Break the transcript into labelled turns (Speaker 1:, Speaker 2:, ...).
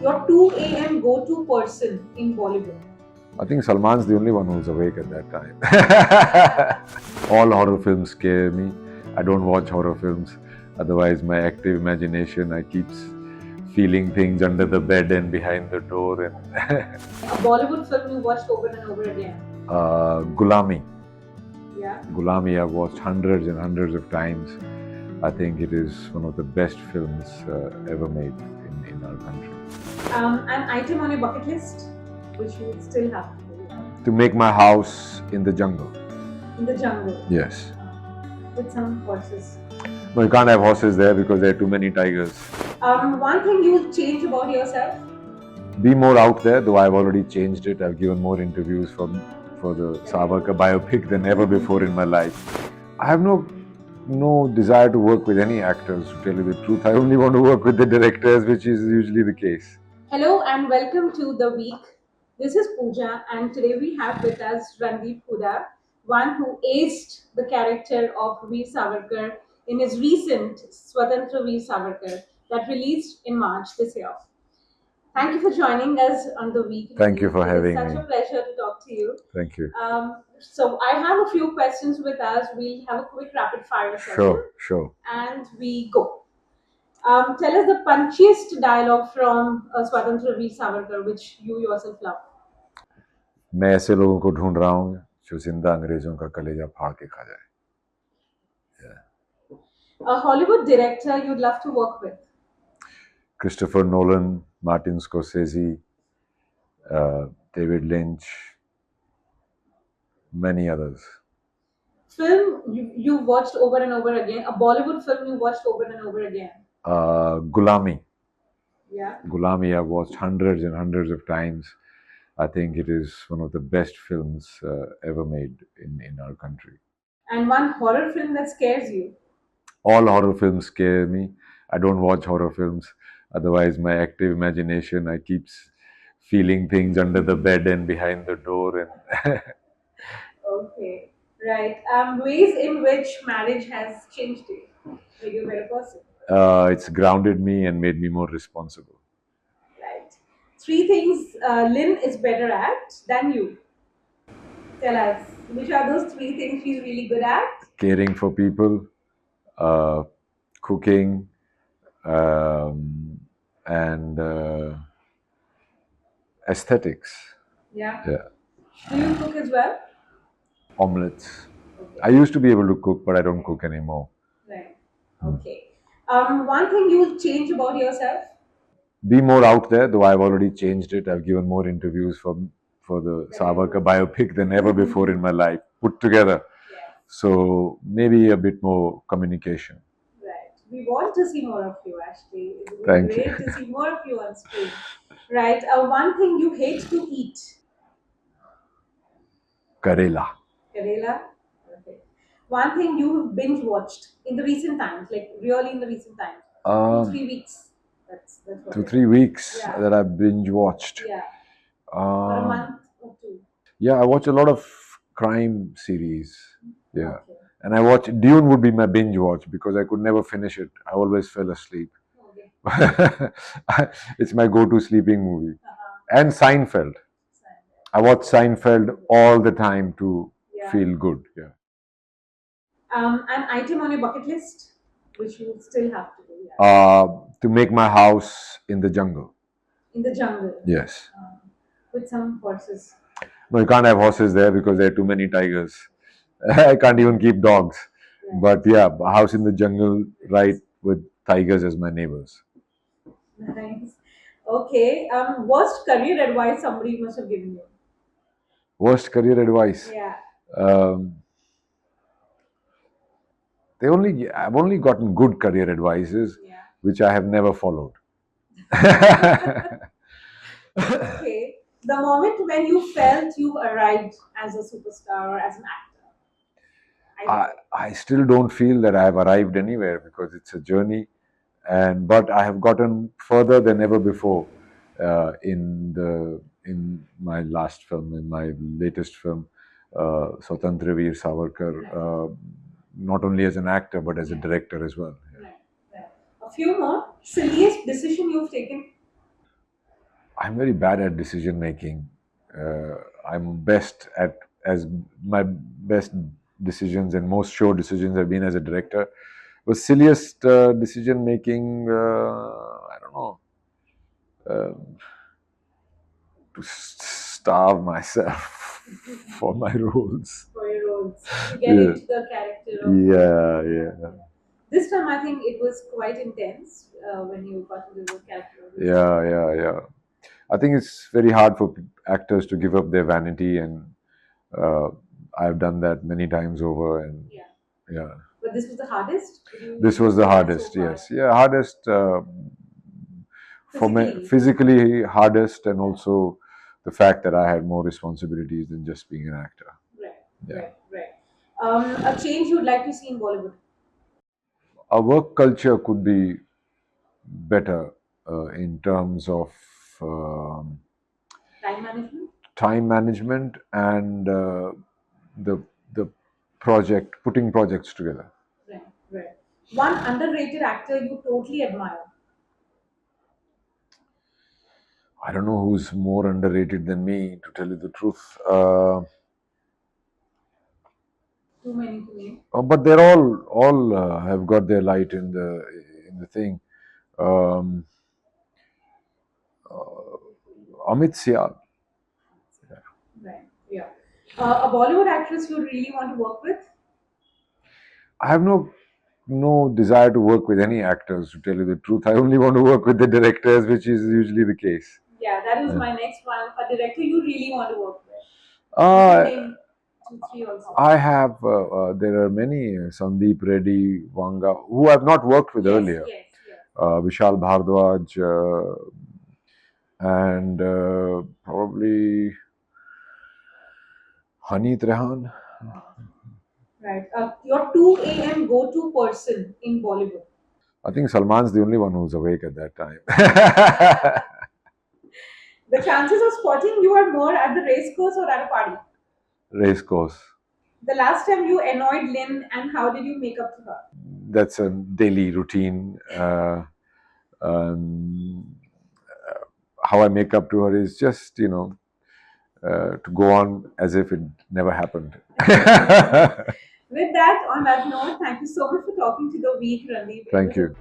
Speaker 1: Your 2 a.m. go-to person in Bollywood.
Speaker 2: I think Salman's the only one who's awake at that time. All horror films scare me. I don't watch horror films. Otherwise, my active imagination, I keep feeling things under the bed and behind the door. And
Speaker 1: A Bollywood film you watched over and over again.
Speaker 2: Gulami.
Speaker 1: Yeah.
Speaker 2: Gulami, I've watched hundreds and hundreds of times. I think it is one of the best films ever made in our country.
Speaker 1: An item on your bucket list, which you still have to do.
Speaker 2: To make my house in the jungle.
Speaker 1: In the jungle.
Speaker 2: Yes.
Speaker 1: With some horses.
Speaker 2: No, you can't have horses there because there are too many tigers.
Speaker 1: One thing you will change about yourself?
Speaker 2: Be more out there, though I've already changed it. I've given more interviews for the Savarkar biopic than ever before in my life. I have no desire to work with any actors, to tell you the truth. I only want to work with the directors, which is usually the case.
Speaker 1: Hello and welcome to The Week. This is Pooja, and today we have with us Randeep Hooda, one who aced the character of Veer Savarkar in his recent Swatantra Veer Savarkar that released in March this year. Thank you for joining us on The Week.
Speaker 2: Thank you for having me.
Speaker 1: It's such a pleasure to talk to you.
Speaker 2: Thank you.
Speaker 1: So I have a few questions with us. We'll have a quick rapid fire session.
Speaker 2: Sure.
Speaker 1: And we go. Tell us the punchiest dialogue from Swatantra Veer Savarkar, which you yourself love.
Speaker 2: मैं ऐसे लोगों को ढूंढ रहा हूँ जो जिंदा अंग्रेजों का कलेजा फाड़ के खा जाए.
Speaker 1: A Hollywood director you'd love to work with.
Speaker 2: Christopher Nolan, Martin Scorsese, David Lynch, many others.
Speaker 1: Film you watched over and over again. A Bollywood film you watched over and over again.
Speaker 2: Gulami.
Speaker 1: Yeah.
Speaker 2: Gulami, I've watched hundreds and hundreds of times. I think it is one of the best films ever made in our country.
Speaker 1: And one horror film that scares you.
Speaker 2: All horror films scare me. I don't watch horror films. Otherwise, my active imagination, I keep feeling things under the bed and behind the door. And
Speaker 1: Okay, right. Ways in which marriage has changed you, made you a better person.
Speaker 2: It's grounded me and made me more responsible.
Speaker 1: Right. 3 things Lynn is better at than you. Tell us, which are those 3 things she's really good at?
Speaker 2: Caring for people, cooking, and aesthetics.
Speaker 1: Yeah.
Speaker 2: Yeah.
Speaker 1: Do you cook as well?
Speaker 2: Omelets.
Speaker 1: Okay.
Speaker 2: I used to be able to cook, but I don't cook anymore.
Speaker 1: Right. Okay. One thing you will change about yourself?
Speaker 2: Be more out there, though I've already changed it. I've given more interviews for the Savarkar biopic than ever before in my life, put together.
Speaker 1: Yes.
Speaker 2: So maybe a bit more communication.
Speaker 1: Right. We want to see more of you, actually. It would
Speaker 2: Thank
Speaker 1: be
Speaker 2: you.
Speaker 1: great to see more of you on screen. Right. One thing you hate to eat?
Speaker 2: Karela.
Speaker 1: Karela? Okay. One thing you binge watched in the recent times, like really in the recent times? 2-3 weeks. That's what
Speaker 2: 2-3 weeks
Speaker 1: Yeah.
Speaker 2: that I binge watched.
Speaker 1: Yeah. For a month or 2.
Speaker 2: Yeah, I watch a lot of crime series. Yeah.
Speaker 1: Okay.
Speaker 2: And I watch Dune would be my binge watch because I could never finish it. I always fell asleep.
Speaker 1: Okay.
Speaker 2: It's my go-to sleeping movie. And Seinfeld.
Speaker 1: Seinfeld.
Speaker 2: I watch Seinfeld all the time to
Speaker 1: Yeah.
Speaker 2: feel good. Yeah.
Speaker 1: An item on your bucket list, which you still have to do. Yeah.
Speaker 2: To make my house in the jungle.
Speaker 1: In the jungle.
Speaker 2: Yes.
Speaker 1: With some horses.
Speaker 2: No, you can't have horses there because there are too many tigers. I can't even keep dogs.
Speaker 1: Right.
Speaker 2: But yeah, a house in the jungle, right, with tigers as my neighbors.
Speaker 1: Nice. Okay. Worst career advice somebody must have given you.
Speaker 2: Worst career advice.
Speaker 1: Yeah.
Speaker 2: I've only gotten good career advices,
Speaker 1: Yeah.
Speaker 2: which I have never followed.
Speaker 1: Okay. The moment when you felt you arrived as a superstar or as an actor.
Speaker 2: I still don't feel that I have arrived anywhere because it's a journey, but I have gotten further than ever before in my last film, in my latest film, Swatantra Veer Savarkar, not only as an actor but as a director as well.
Speaker 1: Right. A few more. Silliest decision you've taken?
Speaker 2: I'm very bad at decision making. Uh, I'm best at as my best decisions and most show decisions have been as a director. But silliest decision making, I don't know, uh, to starve myself for my roles.
Speaker 1: For your roles to get
Speaker 2: Yeah,
Speaker 1: into the character of
Speaker 2: yeah.
Speaker 1: this time. I think it was quite intense when you got into the character of
Speaker 2: Yeah. I think it's very hard for actors to give up their vanity, and uh, I've done that many times over. And
Speaker 1: yeah.
Speaker 2: yeah,
Speaker 1: But this was the hardest. Would you
Speaker 2: this was the
Speaker 1: say that so
Speaker 2: hardest.
Speaker 1: far?
Speaker 2: Yes, yeah, hardest for me,
Speaker 1: Physically.
Speaker 2: physically hardest, and also the fact that I had more responsibilities than just being an actor.
Speaker 1: Right,
Speaker 2: Yeah,
Speaker 1: right. A change you would like to see in Bollywood?
Speaker 2: our work culture could be better in terms of um,
Speaker 1: Time management?
Speaker 2: time management and the the project putting projects together.
Speaker 1: Right. One underrated actor you totally admire?
Speaker 2: I don't know who's more underrated than me, to tell you the truth.
Speaker 1: Too many to name.
Speaker 2: But they're all have got their light in the thing. Um, Amit Sial.
Speaker 1: Right, yeah. A Bollywood actress you really want to work with?
Speaker 2: I have no desire to work with any actors, to tell you the truth. I only want to work with the directors, which is usually the case.
Speaker 1: Yeah, that is
Speaker 2: Yeah.
Speaker 1: my next one. A director you really want to work with? You
Speaker 2: Uh,
Speaker 1: can name two, three also.
Speaker 2: I have, there are many, Sandeep Reddy, Vanga, who I've not worked with
Speaker 1: Yes,
Speaker 2: earlier.
Speaker 1: yes.
Speaker 2: Vishal Bhardwaj, and probably Haneet Rehan.
Speaker 1: Right. Your 2 a.m. go-to person in Bollywood?
Speaker 2: I think Salman's the only one who's awake at that time.
Speaker 1: The chances of spotting you are more at the race course or at a party?
Speaker 2: Race course.
Speaker 1: The last time you annoyed Lynn and how did you make up to her?
Speaker 2: That's a daily routine. Um, how I make up to her is just, to go on as if it never happened.
Speaker 1: With that, on that note, thank you so much for talking to the week, Randeep.
Speaker 2: Thank you.